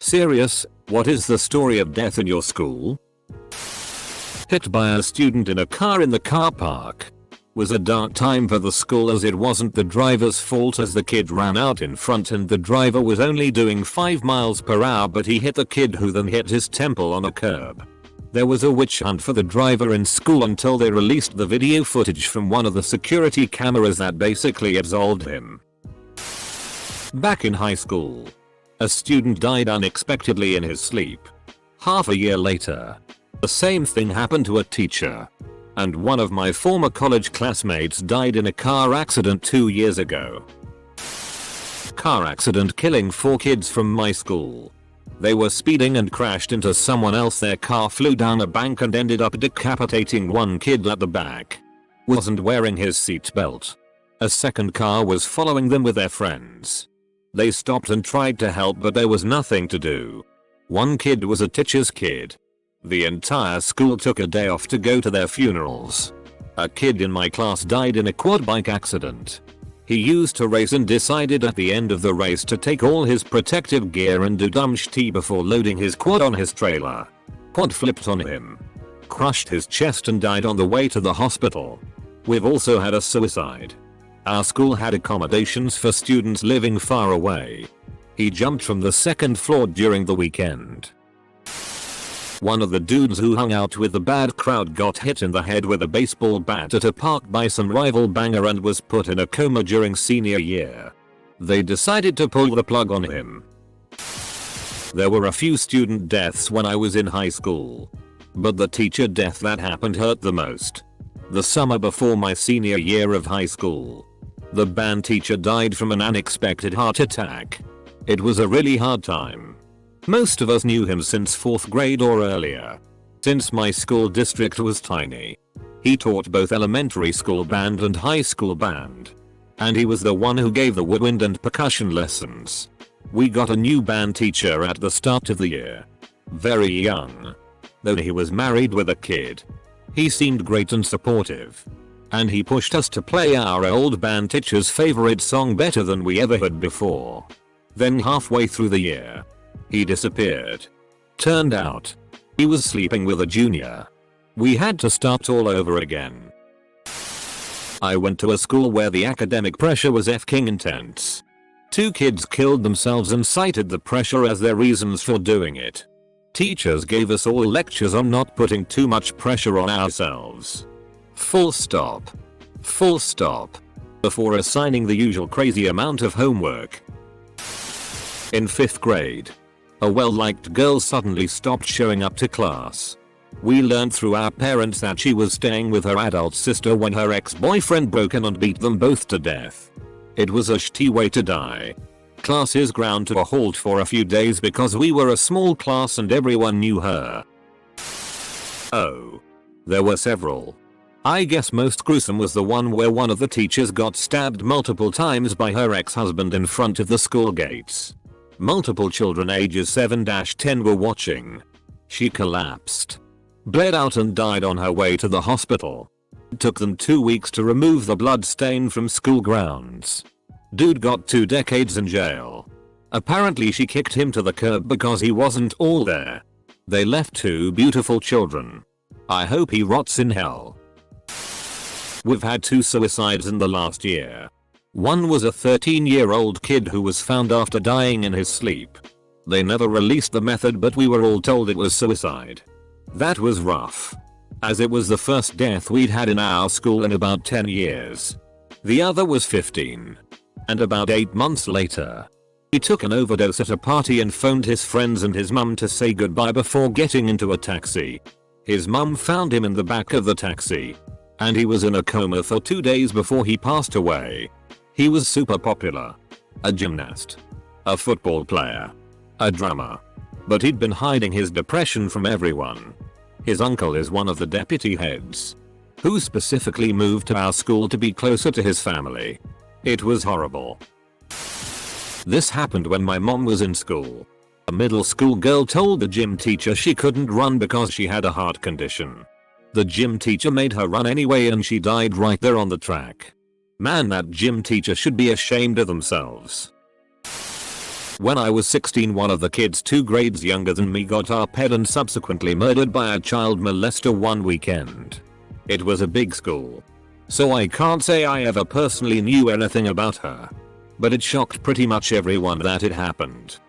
Serious, what is the story of death in your school? Hit by a student in a car in the car park. Was a dark time for the school as it wasn't the driver's fault as the kid ran out in front and the driver was only doing 5 miles per hour but he hit the kid who then hit his temple on a curb. There was a witch hunt for the driver in school until they released the video footage from one of the security cameras that basically absolved him. Back in high school, a student died unexpectedly in his sleep. Half a year later, the same thing happened to a teacher. And one of my former college classmates died in a car accident 2 years ago. Car accident killing 4 kids from my school. They were speeding and crashed into someone else. Their car flew down a bank and ended up decapitating one kid at the back. Wasn't wearing his seatbelt. A second car was following them with their friends. They stopped and tried to help but there was nothing to do. One kid was a teacher's kid. The entire school took a day off to go to their funerals. A kid in my class died in a quad bike accident. He used to race and decided at the end of the race to take all his protective gear and do dumb shit before loading his quad on his trailer. Quad flipped on him, crushed his chest and died on the way to the hospital. We've also had a suicide. Our school had accommodations for students living far away. He jumped from the 2nd floor during the weekend. One of the dudes who hung out with the bad crowd got hit in the head with a baseball bat at a park by some rival banger and was put in a coma during senior year. They decided to pull the plug on him. There were a few student deaths when I was in high school. But the teacher death that happened hurt the most. The summer before my senior year of high school, the band teacher died from an unexpected heart attack. It was a really hard time. Most of us knew him since 4th grade or earlier. Since my school district was tiny, he taught both elementary school band and high school band. And he was the one who gave the woodwind and percussion lessons. We got a new band teacher at the start of the year. Very young. Though he was married with a kid. He seemed great and supportive. And he pushed us to play our old band teacher's favorite song better than we ever had before. Then halfway through the year, he disappeared. Turned out, he was sleeping with a junior. We had to start all over again. I went to a school where the academic pressure was f***ing intense. 2 kids killed themselves and cited the pressure as their reasons for doing it. Teachers gave us all lectures on not putting too much pressure on ourselves. Full stop. Full stop. Before assigning the usual crazy amount of homework. In 5th grade, a well-liked girl suddenly stopped showing up to class. We learned through our parents that she was staying with her adult sister when her ex-boyfriend broke in and beat them both to death. It was a shitty way to die. Classes ground to a halt for a few days because we were a small class and everyone knew her. Oh. There were several. I guess most gruesome was the one where one of the teachers got stabbed multiple times by her ex-husband in front of the school gates. Multiple children ages 7-10 were watching. She collapsed, bled out and died on her way to the hospital. It took them 2 weeks to remove the blood stain from school grounds. Dude got 2 decades in jail. Apparently she kicked him to the curb because he wasn't all there. They left 2 beautiful children. I hope he rots in hell. We've had 2 suicides in the last year. One was a 13-year-old kid who was found after dying in his sleep. They never released the method but we were all told it was suicide. That was rough, as it was the first death we'd had in our school in about 10 years. The other was 15. And about 8 months later, he took an overdose at a party and phoned his friends and his mum to say goodbye before getting into a taxi. His mum found him in the back of the taxi. And he was in a coma for 2 days before he passed away. He was super popular. A gymnast. A football player. A drummer. But he'd been hiding his depression from everyone. His uncle is one of the deputy heads, who specifically moved to our school to be closer to his family. It was horrible. This happened when my mom was in school. A middle school girl told the gym teacher she couldn't run because she had a heart condition. The gym teacher made her run anyway and she died right there on the track. Man, that gym teacher should be ashamed of themselves. When I was 16, one of the kids 2 grades younger than me got arped and subsequently murdered by a child molester one weekend. It was a big school, so I can't say I ever personally knew anything about her, but it shocked pretty much everyone that it happened.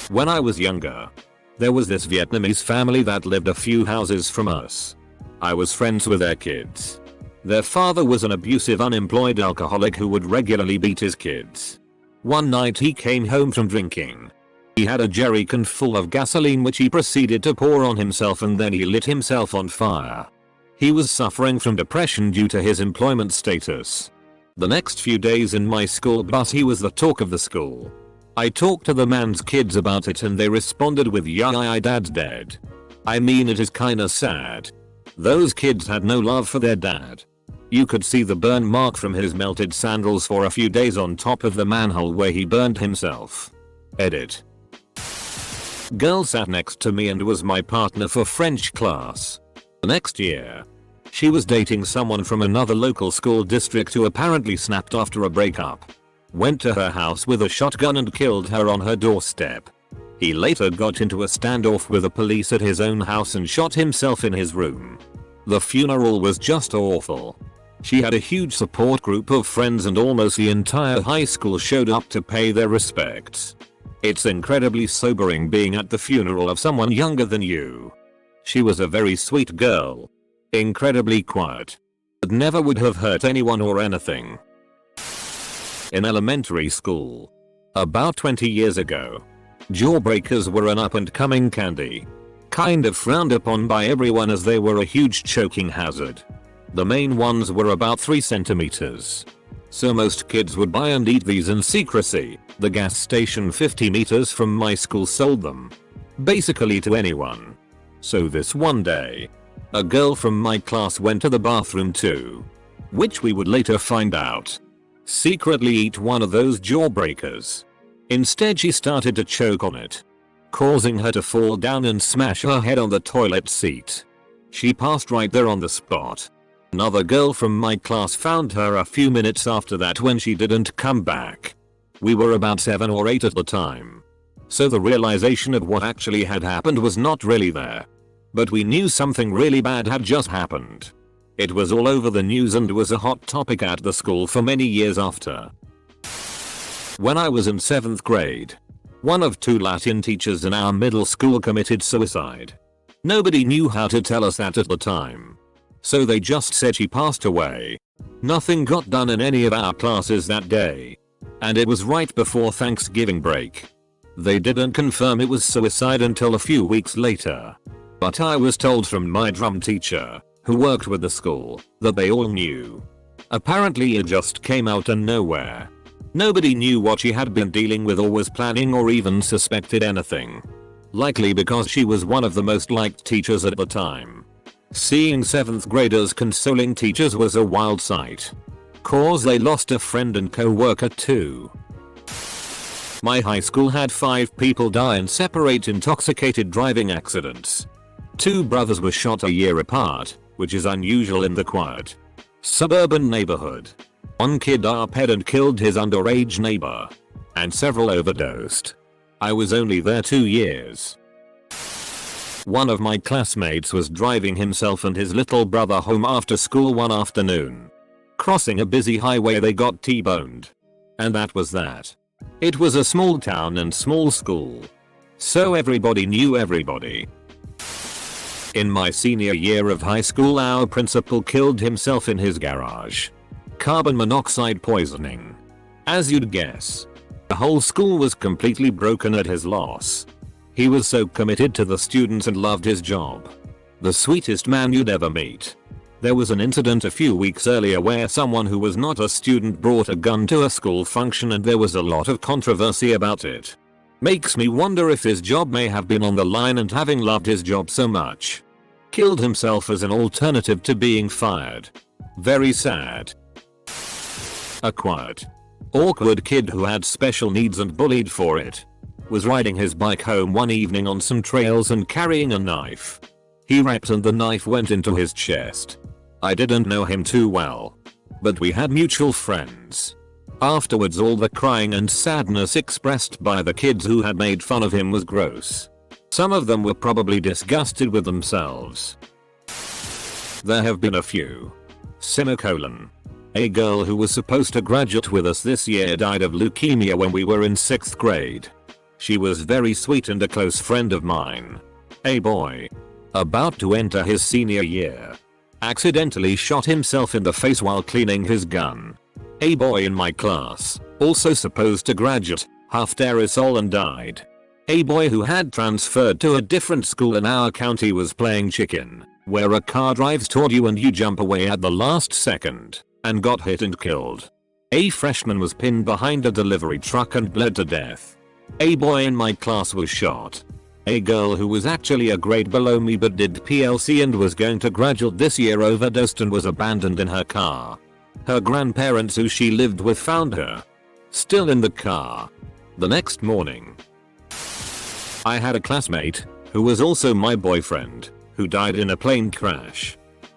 When I was younger, there was this Vietnamese family that lived a few houses from us. I was friends with their kids. Their father was an abusive unemployed alcoholic who would regularly beat his kids. One night he came home from drinking. He had a jerrycan full of gasoline which he proceeded to pour on himself, and then he lit himself on fire. He was suffering from depression due to his employment status. The next few days in my school bus he was the talk of the school. I talked to the man's kids about it and they responded with, "Yeah, dad's dead." I mean, it is kinda sad. Those kids had no love for their dad. You could see the burn mark from his melted sandals for a few days on top of the manhole where he burned himself. Edit. Girl sat next to me and was my partner for French class. The next year, she was dating someone from another local school district who apparently snapped after a breakup. Went to her house with a shotgun and killed her on her doorstep. He later got into a standoff with the police at his own house and shot himself in his room. The funeral was just awful. She had a huge support group of friends and almost the entire high school showed up to pay their respects. It's incredibly sobering being at the funeral of someone younger than you. She was a very sweet girl. Incredibly quiet. But never would have hurt anyone or anything. In elementary school, about 20 years ago, jawbreakers were an up-and-coming candy. Kind of frowned upon by everyone as they were a huge choking hazard. The main ones were about 3 centimeters. So most kids would buy and eat these in secrecy. The gas station 50 meters from my school sold them. Basically to anyone. So this one day, a girl from my class went to the bathroom too. Which we would later find out. Secretly eat one of those jawbreakers. Instead she started to choke on it, causing her to fall down and smash her head on the toilet seat. She passed right there on the spot. Another girl from my class found her a few minutes after that when she didn't come back. We were about 7 or 8 at the time. So the realization of what actually had happened was not really there. But we knew something really bad had just happened. It was all over the news and was a hot topic at the school for many years after. When I was in 7th grade, one of 2 Latin teachers in our middle school committed suicide. Nobody knew how to tell us that at the time. So they just said she passed away. Nothing got done in any of our classes that day. And it was right before Thanksgiving break. They didn't confirm it was suicide until a few weeks later. But I was told from my drum teacher, who worked with the school, that they all knew. Apparently it just came out of nowhere. Nobody knew what she had been dealing with or was planning or even suspected anything. Likely because she was one of the most liked teachers at the time. Seeing 7th graders consoling teachers was a wild sight. Cause they lost a friend and co-worker too. My high school had 5 people die in separate intoxicated driving accidents. 2 brothers were shot a year apart, which is unusual in the quiet suburban neighborhood. 1 kid arped and killed his underage neighbor. And several overdosed. I was only there 2 years. One of my classmates was driving himself and his little brother home after school one afternoon. Crossing a busy highway they got T-boned. And that was that. It was a small town and small school. So everybody knew everybody. In my senior year of high school, our principal killed himself in his garage. Carbon monoxide poisoning. As you'd guess. The whole school was completely broken at his loss. He was so committed to the students and loved his job. The sweetest man you'd ever meet. There was an incident a few weeks earlier where someone who was not a student brought a gun to a school function and there was a lot of controversy about it. Makes me wonder if his job may have been on the line and having loved his job so much, killed himself as an alternative to being fired. Very sad. A quiet, awkward kid who had special needs and bullied for it. Was riding his bike home one evening on some trails and carrying a knife. He rapped and the knife went into his chest. I didn't know him too well, but we had mutual friends. Afterwards all the crying and sadness expressed by the kids who had made fun of him was gross. Some of them were probably disgusted with themselves. There have been a few. Semicolon. A girl who was supposed to graduate with us this year died of leukemia when we were in 6th grade. She was very sweet and a close friend of mine. A boy, about to enter his senior year, accidentally shot himself in the face while cleaning his gun. A boy in my class, also supposed to graduate, huffed aerosol and died. A boy who had transferred to a different school in our county was playing chicken, where a car drives toward you and you jump away at the last second, and got hit and killed. A freshman was pinned behind a delivery truck and bled to death. A boy in my class was shot. A girl who was actually a grade below me but did PLC and was going to graduate this year overdosed and was abandoned in her car. Her grandparents who she lived with found her still in the car the next morning. I had a classmate, who was also my boyfriend, who died in a plane crash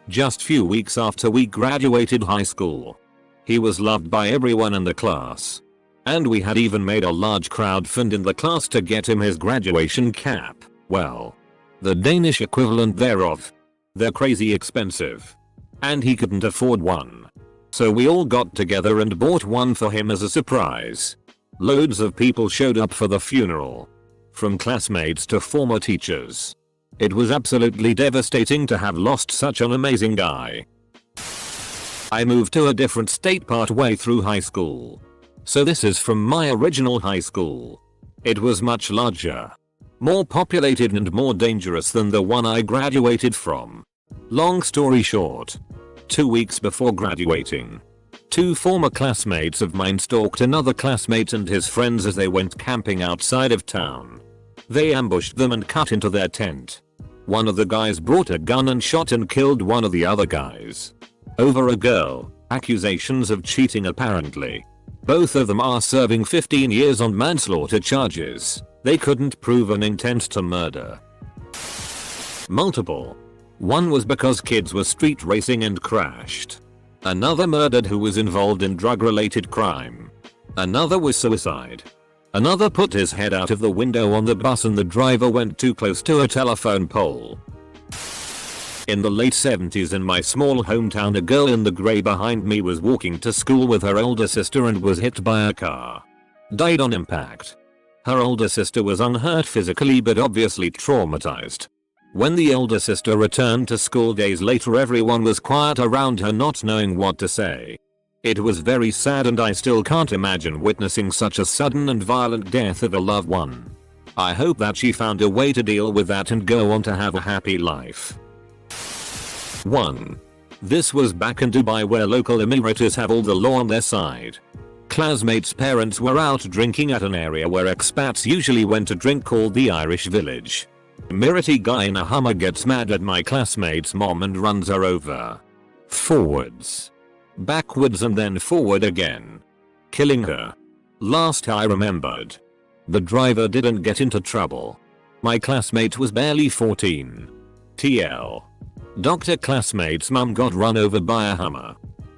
just few weeks after we graduated high school. He was loved by everyone in the class, and we had even made a large crowdfund in the class to get him his graduation cap. Well, the Danish equivalent thereof. They're crazy expensive, and he couldn't afford one. So we all got together and bought one for him as a surprise. Loads of people showed up for the funeral, from classmates to former teachers. It was absolutely devastating to have lost such an amazing guy. I moved to a different state partway through high school. So this is from my original high school. It was much larger, more populated and more dangerous than the one I graduated from. Long story short, 2 weeks before graduating, 2 former classmates of mine stalked another classmate and his friends as they went camping outside of town. They ambushed them and cut into their tent. One of the guys brought a gun and shot and killed one of the other guys. Over a girl, accusations of cheating apparently. Both of them are serving 15 years on manslaughter charges. They couldn't prove an intent to murder. Multiple. One was because kids were street racing and crashed. Another murdered who was involved in drug-related crime. Another was suicide. Another put his head out of the window on the bus and the driver went too close to a telephone pole. In the late 70s in my small hometown, a girl in the grey behind me was walking to school with her older sister and was hit by a car. Died on impact. Her older sister was unhurt physically but obviously traumatized. When the older sister returned to school days later, everyone was quiet around her, not knowing what to say. It was very sad and I still can't imagine witnessing such a sudden and violent death of a loved one. I hope that she found a way to deal with that and go on to have a happy life. 1. This was back in Dubai where local Emiratis have all the law on their side. Classmates' parents were out drinking at an area where expats usually went to drink called the Irish Village. Emirati guy in a Hummer gets mad at my classmate's mom and runs her over. Forwards, backwards and then forward again, killing her. Last I remembered, the driver didn't get into trouble. My classmate was barely 14. TL. Dr. Classmate's mum got run over by a Hummer.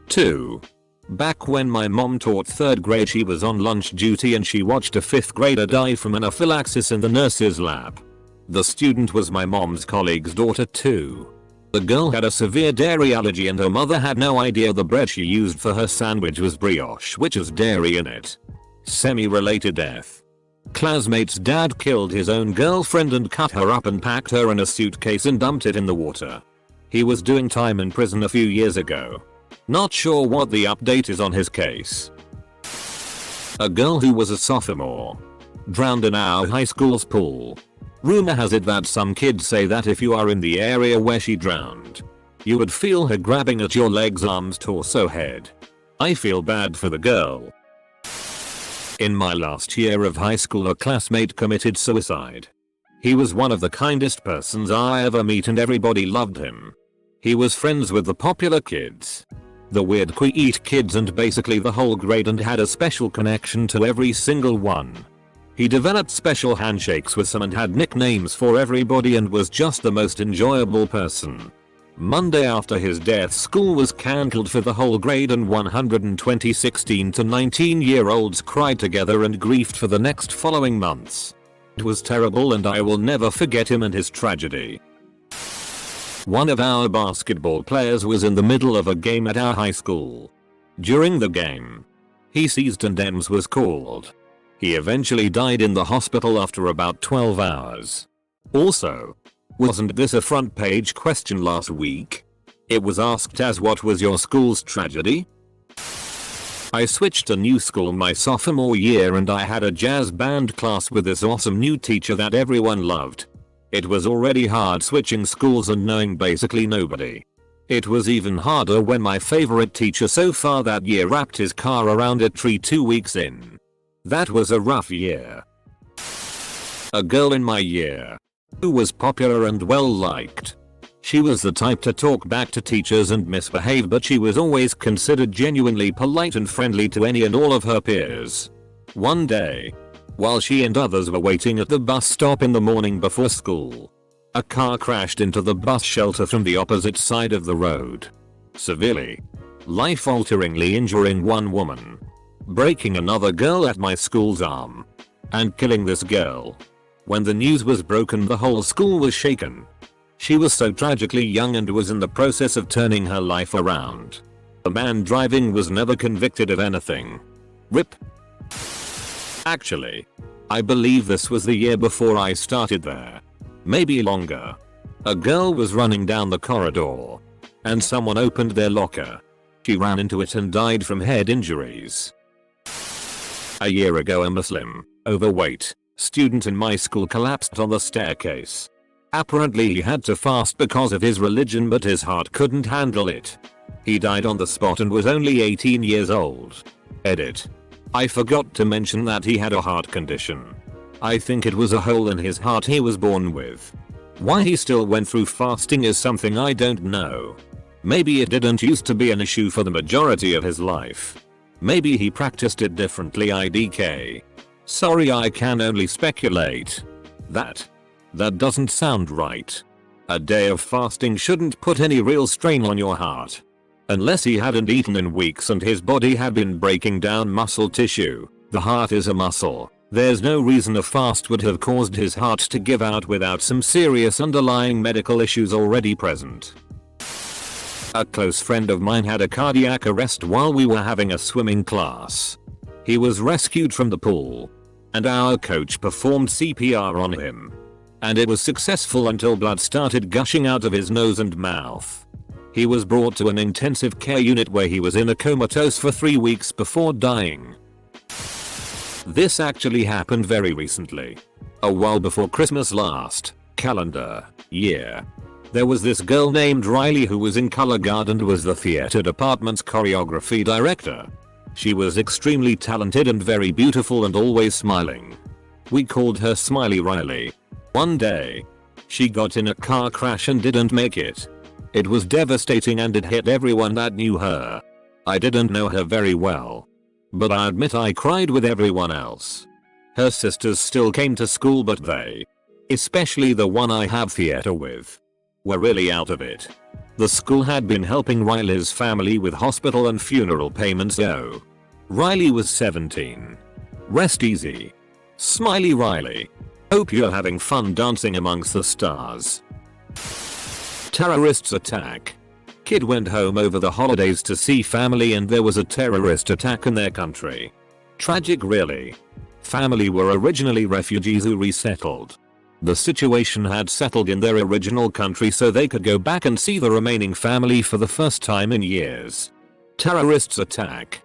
2. Back when my mom taught 3rd grade, she was on lunch duty and she watched a 5th grader die from anaphylaxis in the nurse's lab. The student was my mom's colleague's daughter too. The girl had a severe dairy allergy and her mother had no idea the bread she used for her sandwich was brioche, which has dairy in it. Semi-related death. Classmate's dad killed his own girlfriend and cut her up and packed her in a suitcase and dumped it in the water. He was doing time in prison a few years ago. Not sure what the update is on his case. A girl who was a sophomore drowned in our high school's pool. Rumor has it that some kids say that if you are in the area where she drowned, you would feel her grabbing at your legs, arms, torso, head. I feel bad for the girl. In my last year of high school, a classmate committed suicide. He was one of the kindest persons I ever met and everybody loved him. He was friends with the popular kids, the weird quiet kids and basically the whole grade, and had a special connection to every single one. He developed special handshakes with some and had nicknames for everybody and was just the most enjoyable person. Monday after his death, school was cancelled for the whole grade and 120 16 to 19-year-olds cried together and grieved for the next following months. It was terrible and I will never forget him and his tragedy. One of our basketball players was in the middle of a game at our high school. During the game, he seized and EMS was called. He eventually died in the hospital after about 12 hours. Also, wasn't this a front page question last week? It was asked as what was your school's tragedy? I switched to new school my sophomore year and I had a jazz band class with this awesome new teacher that everyone loved. It was already hard switching schools and knowing basically nobody. It was even harder when my favorite teacher so far that year wrapped his car around a tree 2 weeks in. That was a rough year. A girl in my year who was popular and well liked. She was the type to talk back to teachers and misbehave, but she was always considered genuinely polite and friendly to any and all of her peers. One day, while she and others were waiting at the bus stop in the morning before school, a car crashed into the bus shelter from the opposite side of the road, severely, life-alteringly injuring one woman, breaking another girl at my school's arm, and killing this girl. When the news was broken, the whole school was shaken. She was so tragically young and was in the process of turning her life around. The man driving was never convicted of anything. RIP. Actually, I believe this was the year before I started there. Maybe longer. A girl was running down the corridor, and someone opened their locker. She ran into it and died from head injuries. A year ago, a Muslim, overweight student in my school collapsed on the staircase. Apparently he had to fast because of his religion, but his heart couldn't handle it. He died on the spot and was only 18 years old. Edit. I forgot to mention that he had a heart condition. I think it was a hole in his heart he was born with. Why he still went through fasting is something I don't know. Maybe it didn't used to be an issue for the majority of his life. Maybe he practiced it differently. IDK. Sorry, I can only speculate. That doesn't sound right. A day of fasting shouldn't put any real strain on your heart. Unless he hadn't eaten in weeks and his body had been breaking down muscle tissue. The heart is a muscle. There's no reason a fast would have caused his heart to give out without some serious underlying medical issues already present. A close friend of mine had a cardiac arrest while we were having a swimming class. He was rescued from the pool, and our coach performed CPR on him. And it was successful until blood started gushing out of his nose and mouth. He was brought to an intensive care unit where he was in a comatose for 3 weeks before dying. This actually happened very recently. A while before Christmas last calendar year. There was this girl named Riley who was in color guard and was the theater department's choreography director. She was extremely talented and very beautiful and always smiling. We called her Smiley Riley. One day, she got in a car crash and didn't make it. It was devastating and it hit everyone that knew her. I didn't know her very well, but I admit I cried with everyone else. Her sisters still came to school, but they, especially the one I have theater with, were really out of it. The school had been helping Riley's family with hospital and funeral payments. Riley was 17. Rest easy, Smiley Riley. Hope you're having fun dancing amongst the stars. Terrorists attack. Kid went home over the holidays to see family and there was a terrorist attack in their country. Tragic, really. Family were originally refugees who resettled. The situation had settled in their original country so they could go back and see the remaining family for the first time in years. Terrorists attack.